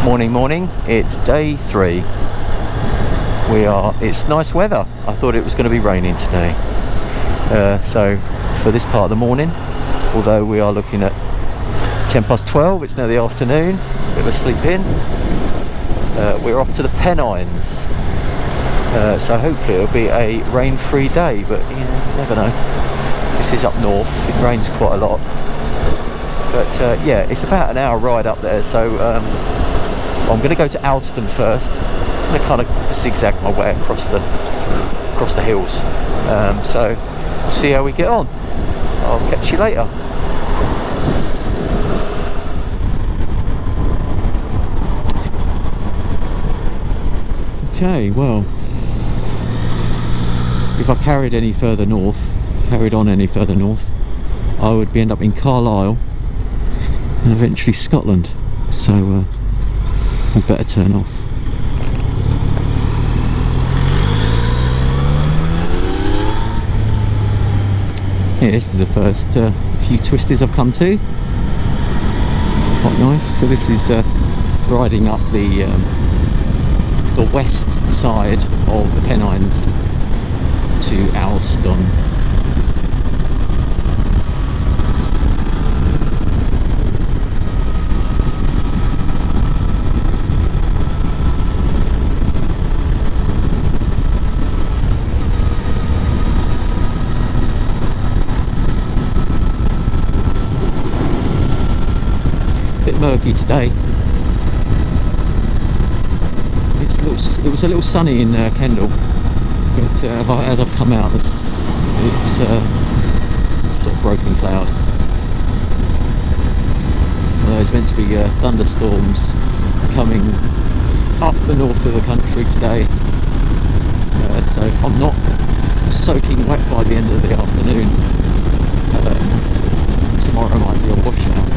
Morning, it's day 3. It's nice weather. I thought it was going to be raining today. So for this part of the morning, although we are looking at 12:10, it's now the afternoon, bit of a sleep in. We're off to the Pennines. So hopefully it'll be a rain-free day, but you never know. This is up north, it rains quite a lot. But yeah, it's about an hour ride up there, so I'm going to go to Alston first. I'm going to kind of zigzag my way across the hills. So we'll see how we get on. I'll catch you later. Okay, well, if I carried on any further north, I would end up in Carlisle and eventually Scotland. So I better turn off. Yeah, this is the first few twisties I've come to. Quite nice. So this is riding up the west side of the Pennines to Alston. Bit murky today. It was a little sunny in Kendal, but as I've come out, it's sort of broken cloud. There's meant to be thunderstorms coming up the north of the country today, so if I'm not soaking wet by the end of the afternoon, tomorrow might be a washout.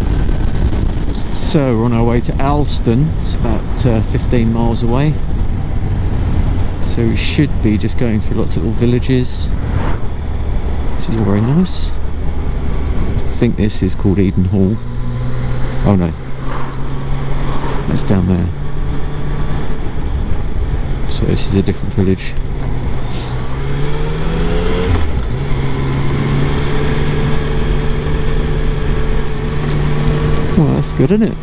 So we're on our way to Alston. It's about 15 miles away. So we should be just going through lots of little villages, which is all very nice. I think this is called Eden Hall. Oh no, that's down there. So this is a different village. Well, that's good, isn't it?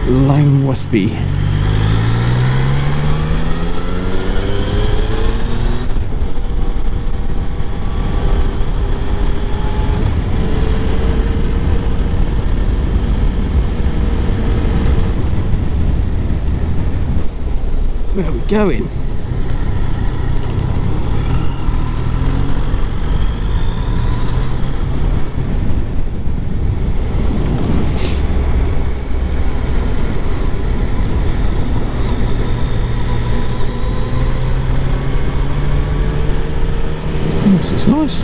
Langworthby. Where are we going? It's nice.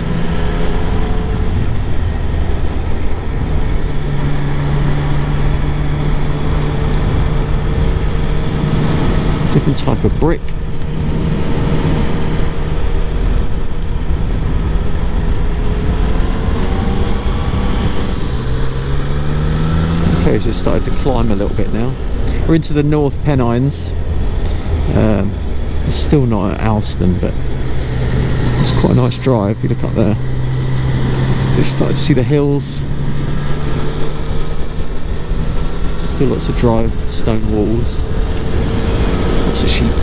Different type of brick. Okay, so started to climb a little bit now. We're into the North Pennines. It's still not at Alston, but it's quite a nice drive. If you look up there, you start to see the hills. Still lots of dry stone walls. Lots of sheep.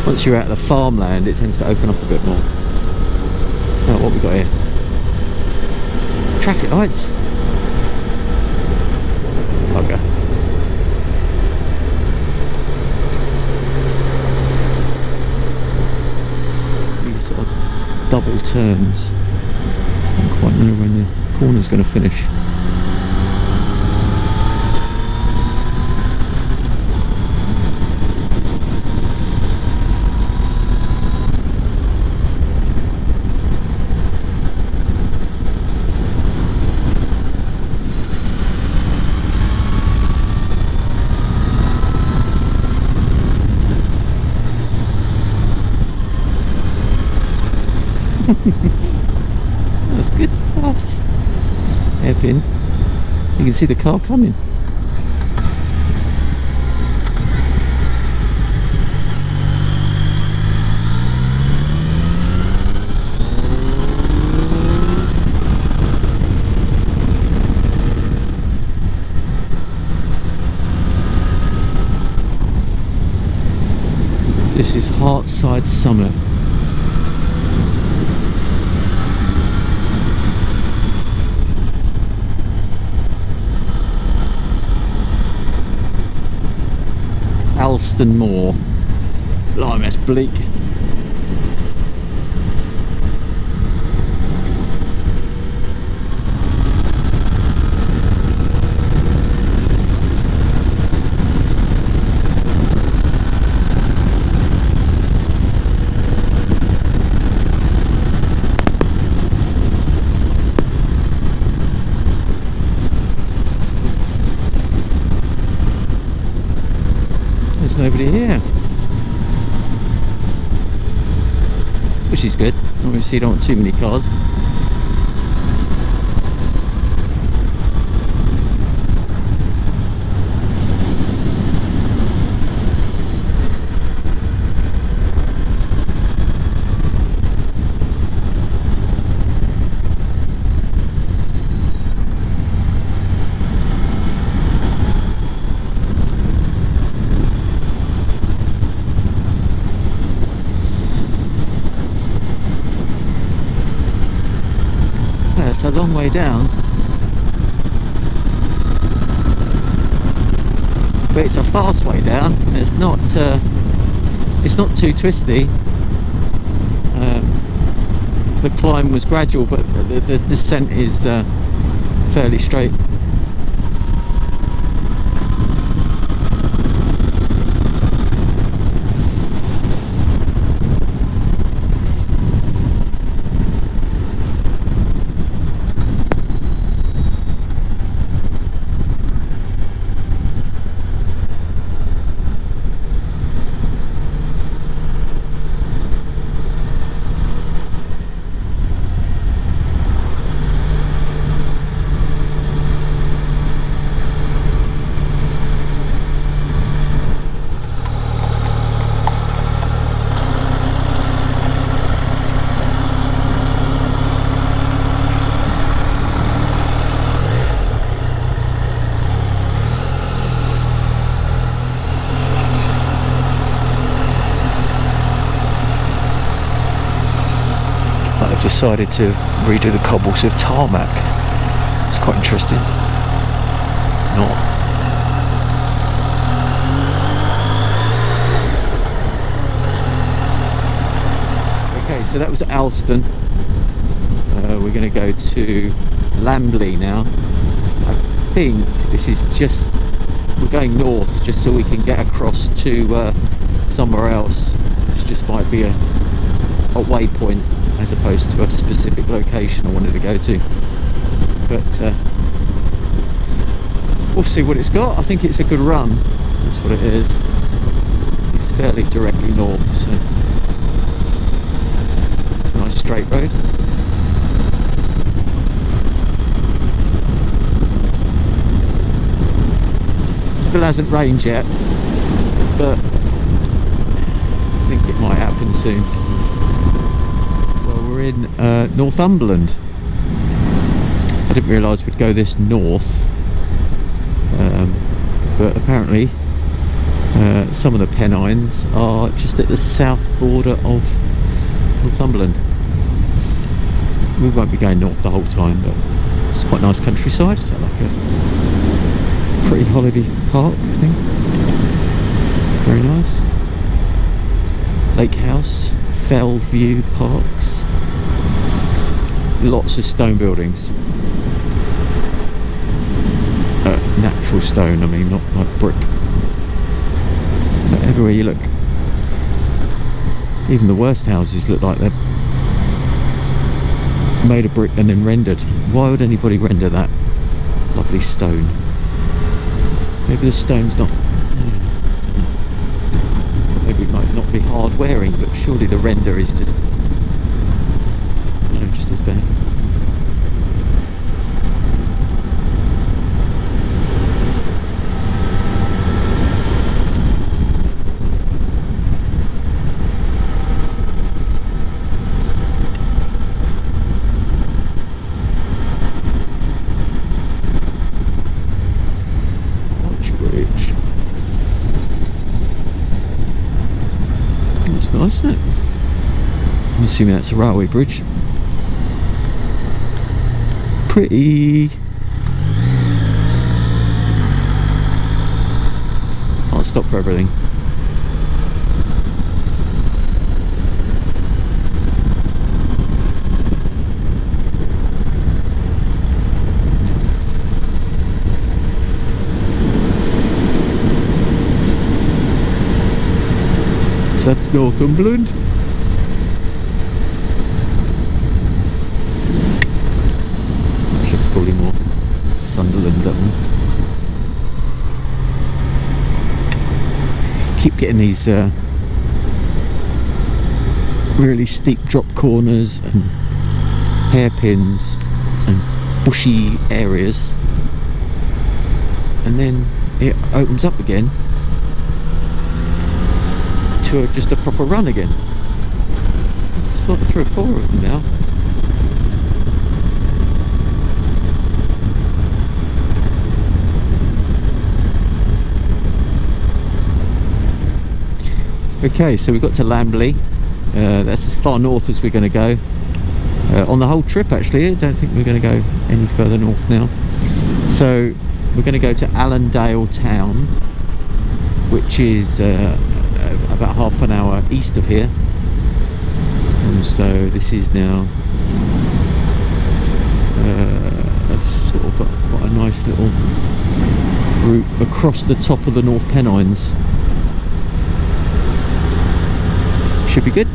Once you're out of the farmland, it tends to open up a bit more. Now, what have we got here? Traffic lights. Bugger. Double turns. I don't quite know when the corner's going to finish. That's good stuff. Hairpin. You can see the car coming. This is Hartside Summit. Alston Moor. Blimey, that's bleak. There's nobody here, which is good. Obviously you don't want too many cars. It's a long way down, but it's a fast way down. It's not too twisty. The climb was gradual, but the descent is fairly straight. I've decided to redo the cobbles with tarmac. It's quite interesting. Not. Okay, so that was Alston. We're going to go to Lambley now. I think this is just, we're going north just so we can get across to somewhere else. This just might be a waypoint as opposed to a specific location I wanted to go to, but we'll see what it's got. I think it's a good run, that's what it is. It's fairly directly north, so it's a nice straight road. Still hasn't rained yet, but I think it might happen soon. We're in Northumberland. I didn't realise we'd go this north, but apparently some of the Pennines are just at the south border of Northumberland. We won't be going north the whole time, but it's quite a nice countryside. It's like a pretty holiday park, I think. Very nice. Lake House, Fell View Parks. Lots of stone buildings. Natural stone, I mean, not like brick. But everywhere you look, even the worst houses look like they're made of brick and then rendered. Why would anybody render that lovely stone? Maybe the stone's not, maybe it might not be hard wearing, but surely the render is just assuming that's a railway bridge. Pretty. I'll stop for everything. So that's Northumberland. Probably more Sunderland, that one. Keep getting these really steep drop corners and hairpins and bushy areas, and then it opens up again to just a proper run again. It's got 3 or 4 of them now. Okay, so we got to Lambley. That's as far north as we're going to go on the whole trip, actually. I don't think we're going to go any further north now. So we're going to go to Allendale Town, which is about half an hour east of here. And so this is now sort of quite a nice little route across the top of the North Pennines. Should be good.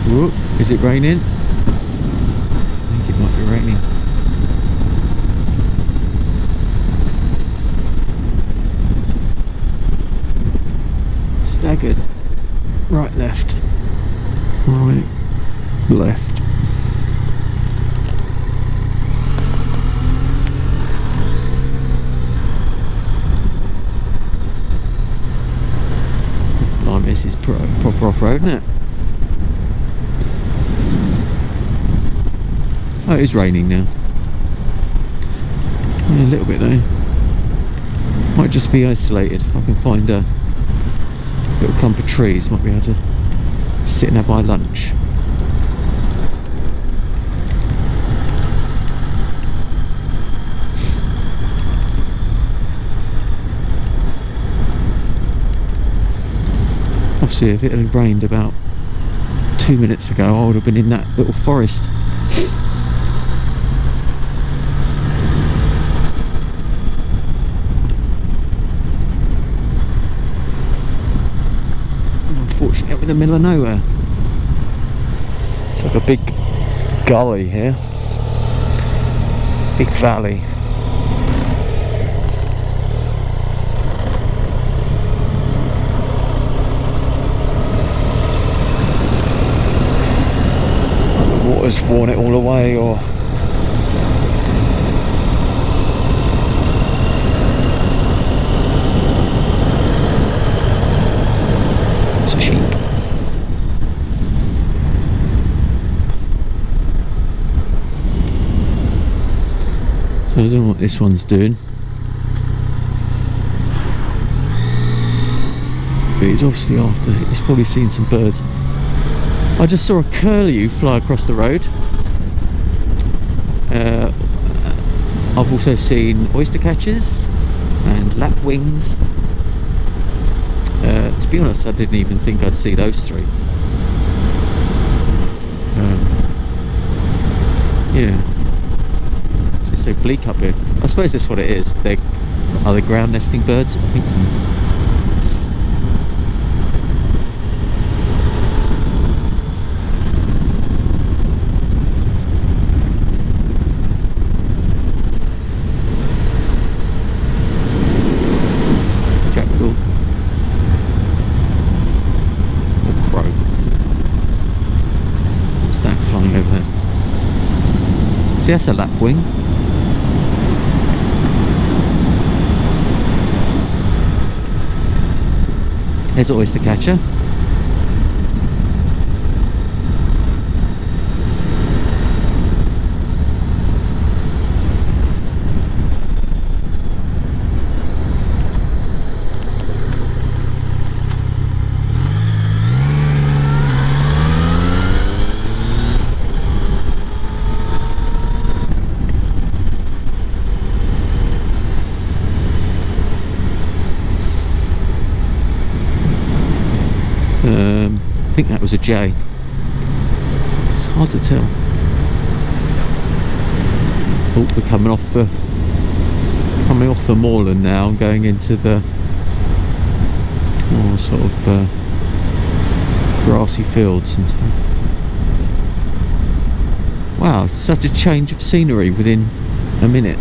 Whoa, is it raining? I think it might be raining. Staggered. Right, left. Right, left. Blimey, this is proper off-road, isn't it? Oh, it is raining now. Yeah, a little bit though. Might just be isolated. If I can find a little clump of trees, might be able to sit and have my lunch. Obviously, if it had rained about 2 minutes ago, I would have been in that little forest. Unfortunately, I'm in the middle of nowhere. It's like a big gully here, big valley. The water's worn it all away, or it's a sheep. So I don't know what this one's doing, but he's obviously after, he's probably seen some birds. I just saw a curlew fly across the road. I've also seen oyster catchers and lapwings. To be honest, I didn't even think I'd see those 3. Yeah. So bleak up here. I suppose that's what it is. Are they ground nesting birds? I think so. Jackdaw or crow. What's that flying over there? See, that's a lapwing. There's always the catcher. think that was a J. It's hard to tell. Oh, we're coming off the moorland now and going into the more sort of grassy fields and stuff. Wow, such a change of scenery within a minute.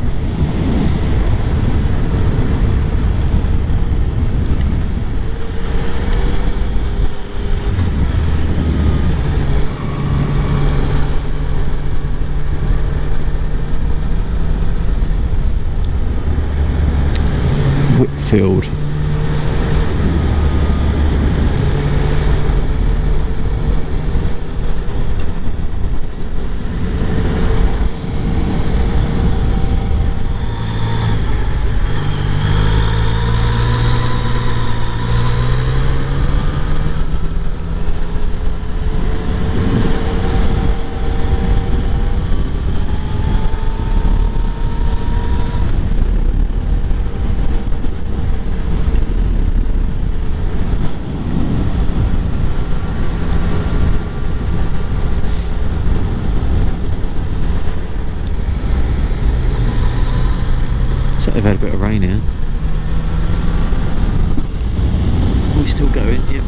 Whitfield. They've had a bit of rain here. We're still going, yep.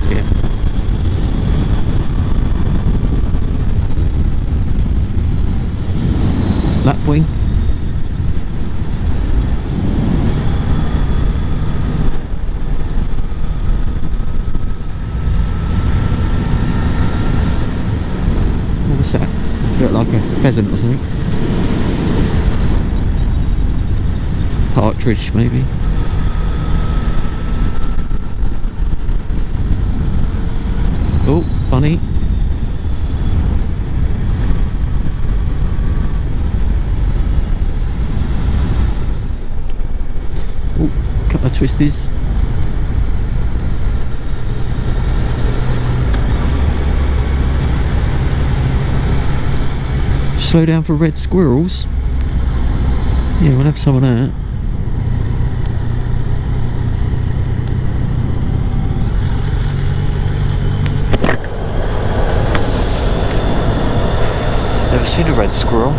Yeah. Lapwing. What was that? Look like a pheasant or something. Partridge maybe. Oh, bunny. Oh, couple of twisties. Slow down for red squirrels. Yeah, we'll have some of that. Never seen a red squirrel.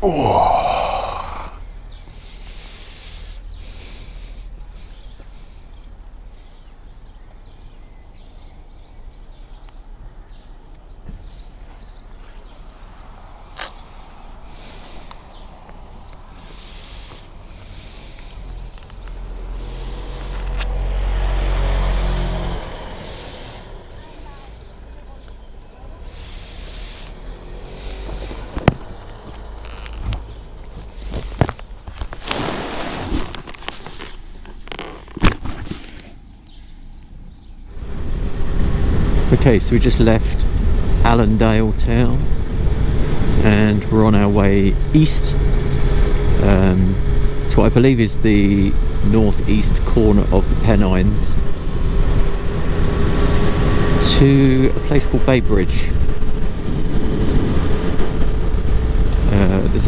Oh. Okay, so we just left Allendale Town, and we're on our way east to what I believe is the northeast corner of the Pennines, to a place called Bay Bridge. There's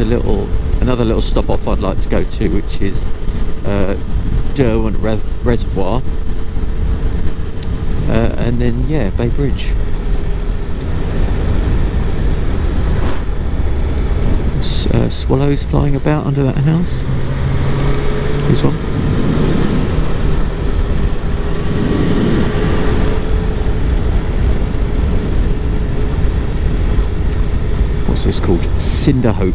another little stop off I'd like to go to, which is Derwent Reservoir, and then yeah, Bay Bridge. Swallows flying about under that house. Here's one. What's this called? Cinderhope.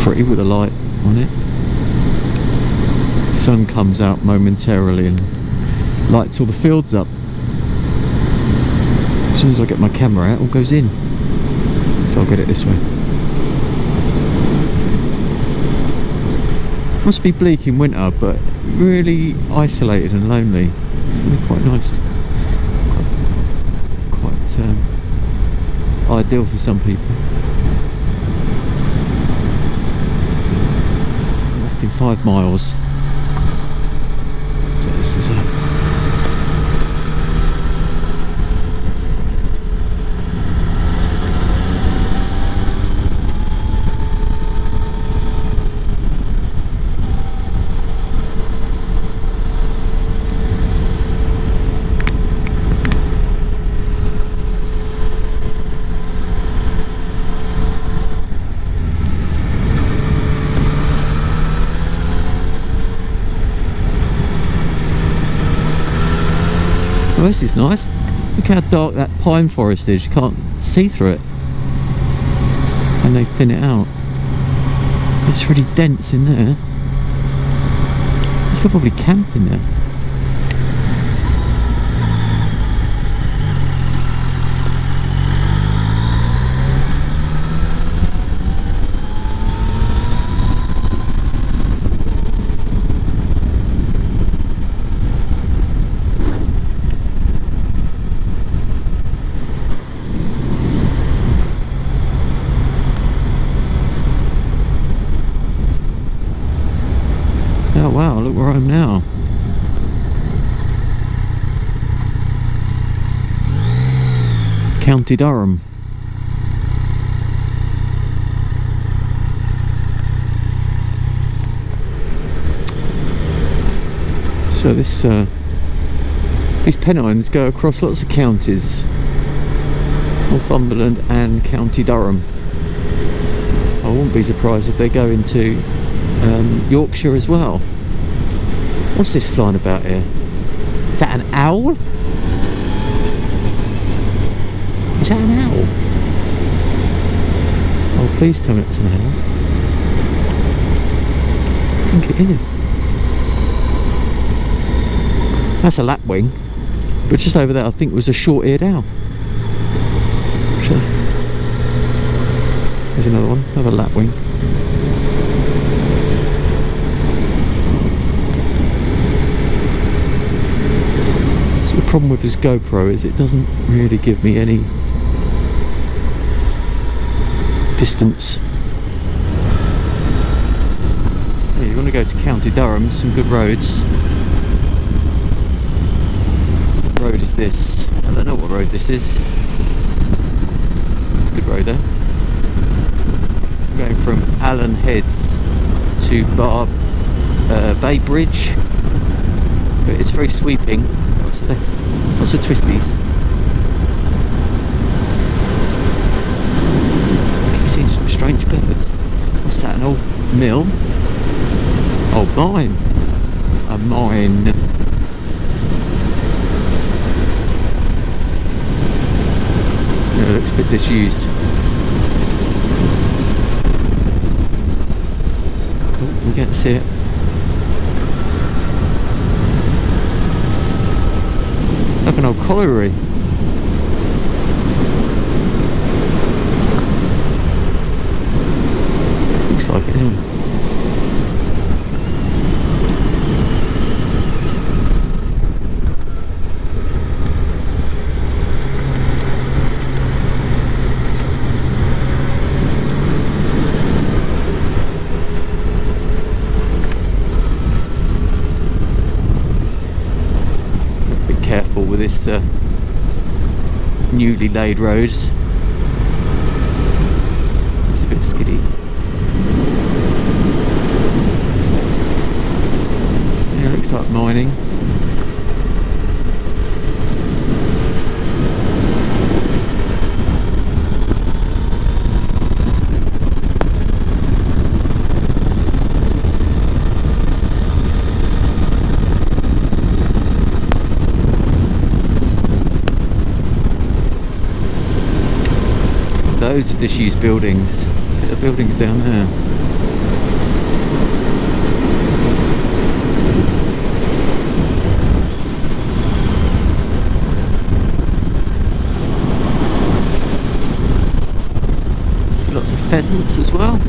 Pretty with a light on it. The sun comes out momentarily and lights all the fields up. As soon as I get my camera out, it all goes in. So I'll get it this way. Must be bleak in winter, but really isolated and lonely. It's really quite nice. Quite ideal for some people. In 5 miles. So this is oh, this is nice. Look how dark that pine forest is. You can't see through it. And they thin it out. It's really dense in there. You could probably camp in there. Oh wow, look where I am now. County Durham. So these Pennines go across lots of counties, Northumberland and County Durham. I wouldn't be surprised if they go into Yorkshire as well. What's this flying about here? Is that an owl? Is that an owl? Oh, please tell me it's an owl. think it is. That's a lapwing, but just over there I think was a short-eared owl. There's another one, another lapwing. So the problem with this GoPro is it doesn't really give me any distance. Yeah, you want to go to County Durham, some good roads. What road is this? I don't know what road this is. It's a good road there. Going from Allen Heads to Bay Bridge, but it's very sweeping. Lots of twisties. I keep seeing some strange birds. What's that, an old mill? Oh, mine. A mine. Yeah, it looks a bit disused. We can't see it. Like an old colliery. Looks like it, anyway. With this newly laid roads, it's a bit skiddy. Yeah, it looks like mining. Loads of disused buildings. The buildings down there. See lots of pheasants as well.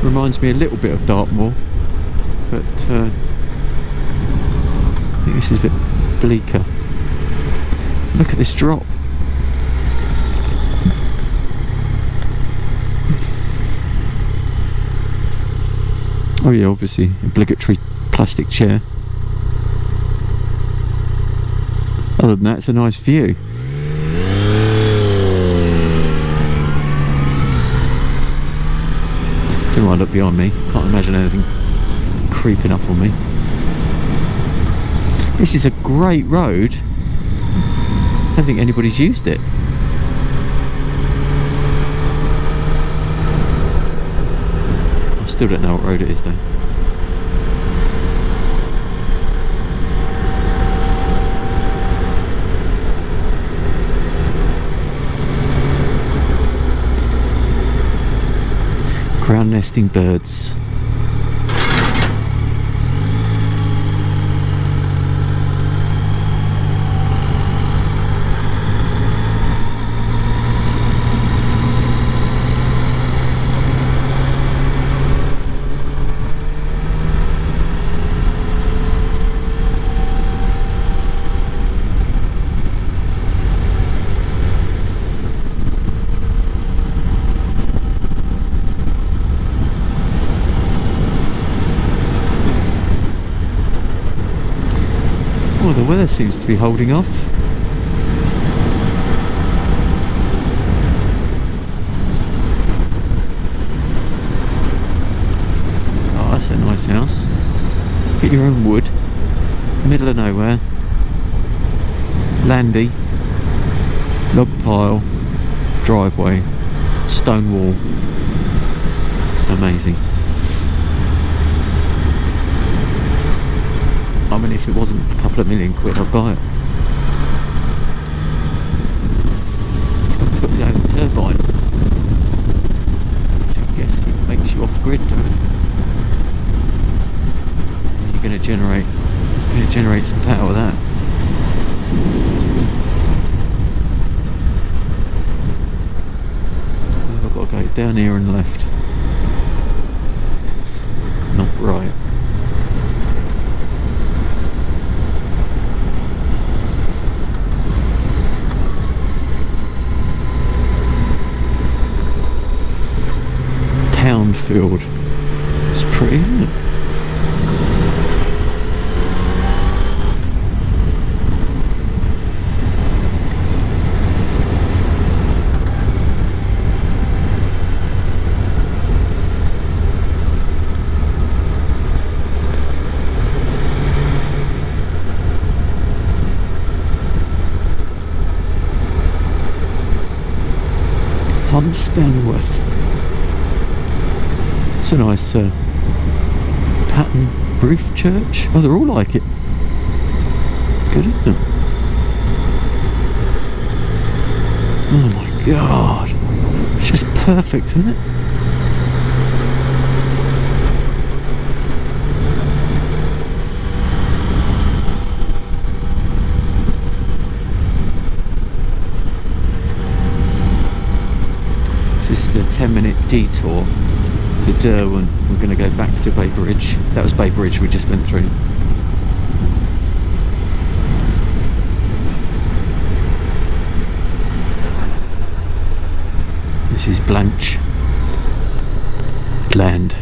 Reminds me a little bit of Dartmoor. But I think this is a bit bleaker. Look at this drop. Oh yeah, obviously, obligatory plastic chair. Other than that, it's a nice view. Don't mind look behind me, can't imagine anything creeping up on me. This is a great road. I don't think anybody's used it. I still don't know what road it is though. Ground nesting birds. Oh, the weather seems to be holding off. Oh, that's a nice house. Get your own wood. Middle of nowhere. Landy. Log pile. Driveway. Stone wall. Amazing. I mean, if it wasn't a couple of £1 million, I'd buy it. generate some power with that. I've got to go down here and left. Not right. Townfield. It's pretty, isn't it? Stanworth. It's a nice pattern roof church. Oh, they're all like it. Good, isn't it? Oh my god. It's just perfect, isn't it? This is a 10-minute detour to Derwent. We're going to go back to Bay Bridge. That was Bay Bridge we just went through. This is Blanche Land.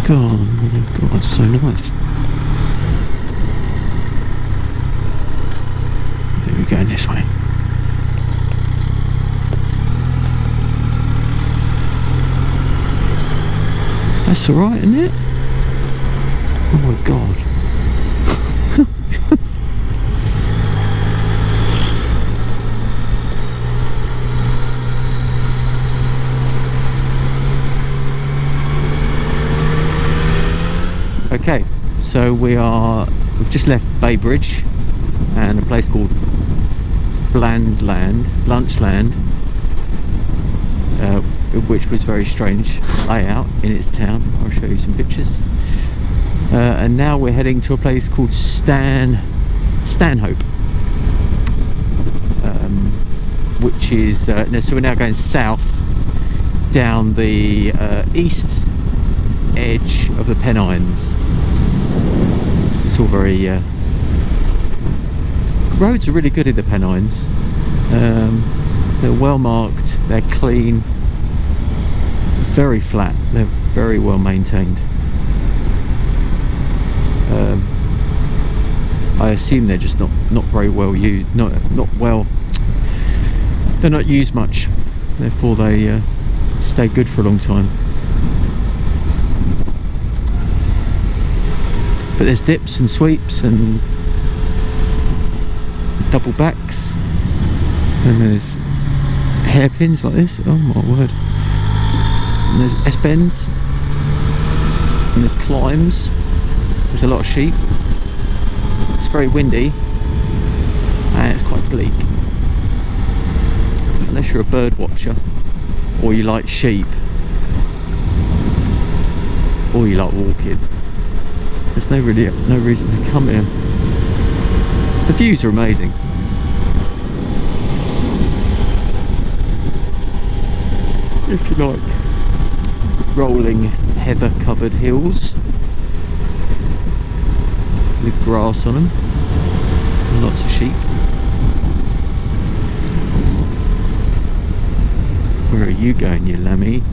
God, it's so nice. There we go, this way. That's alright, isn't it? Oh my god. Okay, so we've just left Bay Bridge and a place called Lunchland, which was very strange layout in its town. I'll show you some pictures. And now we're heading to a place called Stanhope, which is so we're now going south down the east edge of the Pennines. So it's all very roads are really good in the Pennines. They're well marked, they're clean, very flat, they're very well maintained. I assume they're just not very well used, they're not used much, therefore they stay good for a long time. But there's dips and sweeps and double backs, and there's hairpins like this, oh my word. And there's S-bends, and there's climbs, there's a lot of sheep, it's very windy, and it's quite bleak. Unless you're a bird watcher, or you like sheep, or you like walking, there's no reason to come here. The views are amazing. If you like rolling heather covered hills with grass on them and lots of sheep. Where are you going, you lammy?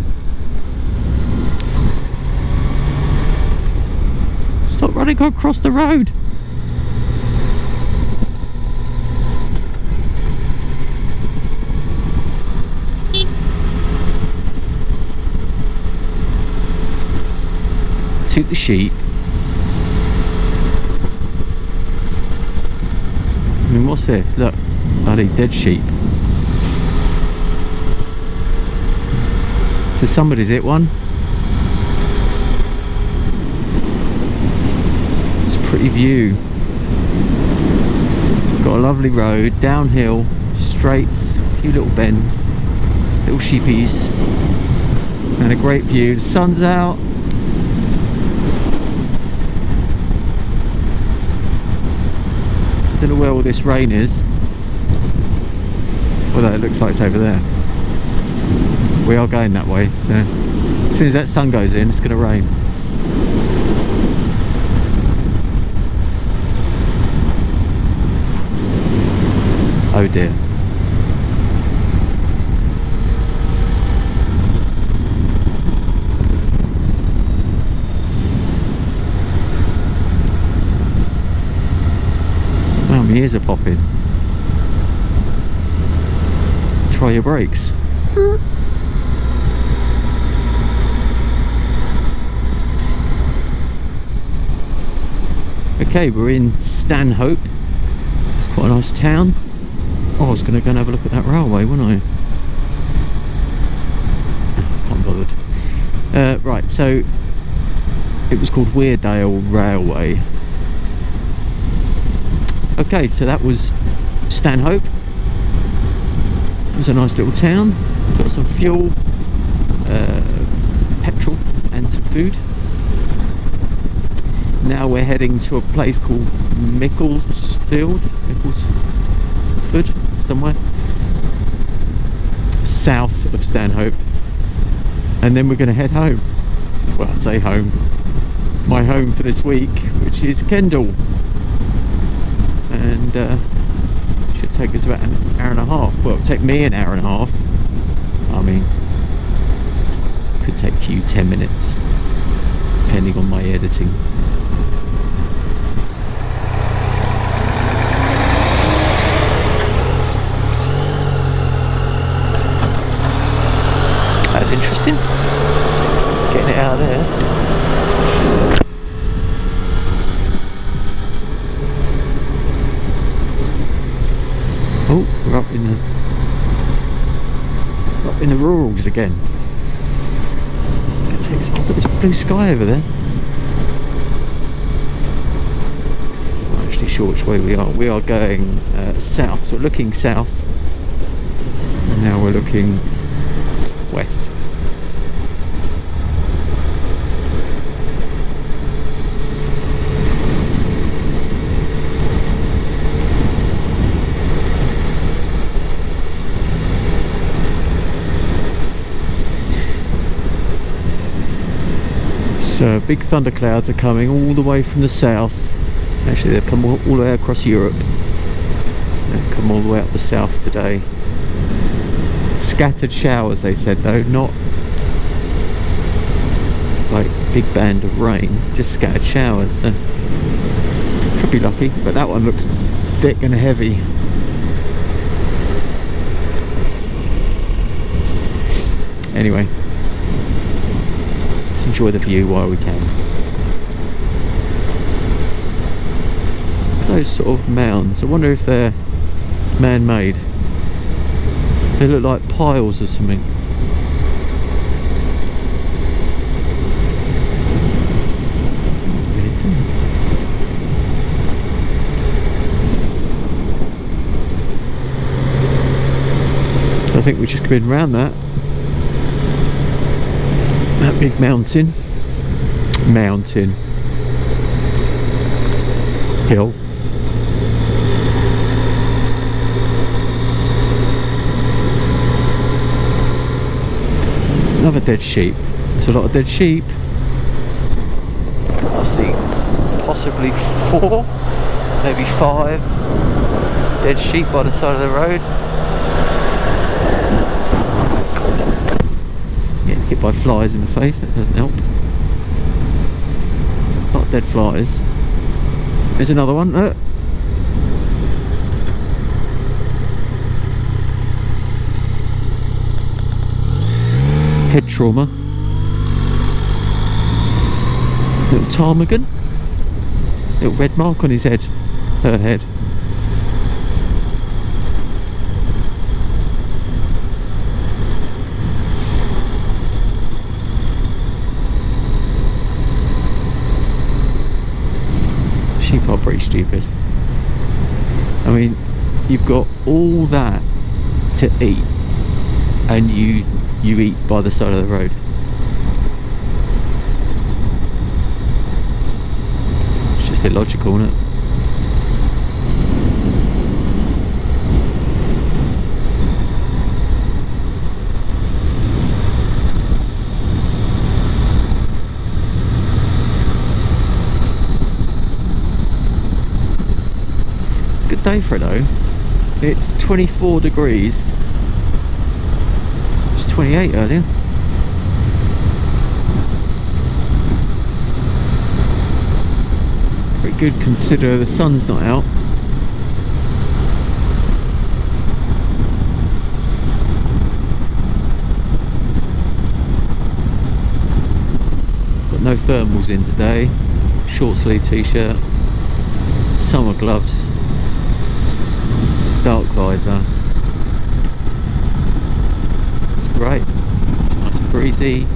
Stop running across the road! Took the sheep. I mean, what's this? Look, bloody dead sheep. So somebody's hit one. It's a pretty view. Got a lovely road, downhill, straights, a few little bends, little sheepies, and a great view. The sun's out. Don't know where all this rain is. Although it looks like it's over there. We are going that way, so as soon as that sun goes in, it's going to rain. Oh dear. Oh, my ears are popping. Try your brakes. Okay, we're in Stanhope. It's quite a nice town. Oh, I was going to go and have a look at that railway, wasn't I? Can't be bothered. Right, so it was called Weardale Railway. Okay, so that was Stanhope. It was a nice little town. Got some fuel, petrol and some food. Now we're heading to a place called Micklesford, somewhere south of Stanhope, and then we're going to head home. Well, I say home, my home for this week, which is Kendal, and should take us about an hour and a half. Well, it'll take me an hour and a half. I mean, could take you 10 minutes depending on my editing. That's interesting, getting it out of there. Oh, we're up in the rurals again. Let's take a look at this blue sky over there. I'm not actually sure which way we are. We are going south, so looking south, and now we're looking west. So big thunderclouds are coming all the way from the south. Actually, they've come all the way across Europe. They've come all the way up the south today. Scattered showers, they said, though, not like big band of rain, just scattered showers. So could be lucky, but that one looks thick and heavy. Anyway, let's enjoy the view while we can. Those sort of mounds, I wonder if they're man-made. They look like piles of something. So I think we've just been round that big mountain hill. Another dead sheep. There's a lot of dead sheep. I've seen possibly 4, maybe 5 dead sheep by the side of the road. Getting hit by flies in the face, that doesn't help. Not dead flies. There's another one, look. Head trauma. Little ptarmigan. Little red mark on his head. Her head. Sheep are pretty stupid. I mean, you've got all that to eat, and you eat by the side of the road. It's just illogical, isn't it? day for it though. It's 24 degrees. It's 28 earlier. Pretty good consider the sun's not out. Got no thermals in today. Short sleeve t-shirt, summer gloves, dark visor. It's great, nice and breezy.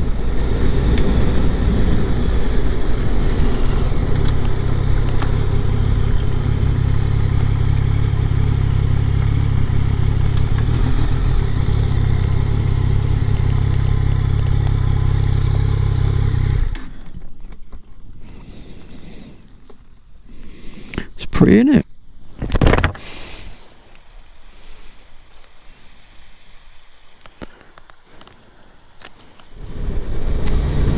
It's pretty, isn't it?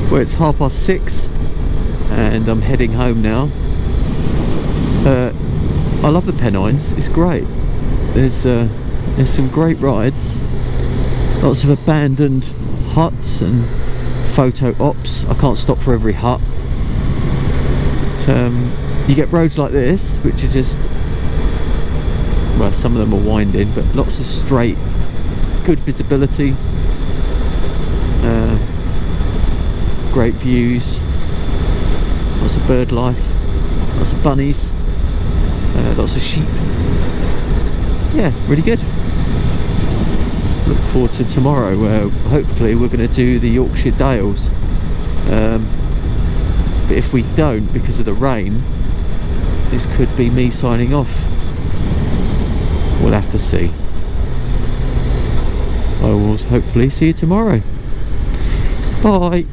Well, it's 6:30 and I'm heading home now. I love the Pennines, it's great. There's some great rides, lots of abandoned huts and photo ops. I can't stop for every hut. But, you get roads like this, which are just, well, some of them are winding, but lots of straight, good visibility, great views, lots of bird life, lots of bunnies, lots of sheep. Yeah, really good. Look forward to tomorrow, where hopefully we're going to do the Yorkshire Dales. But if we don't, because of the rain, this could be me signing off. We'll have to see. I will hopefully see you tomorrow. Bye.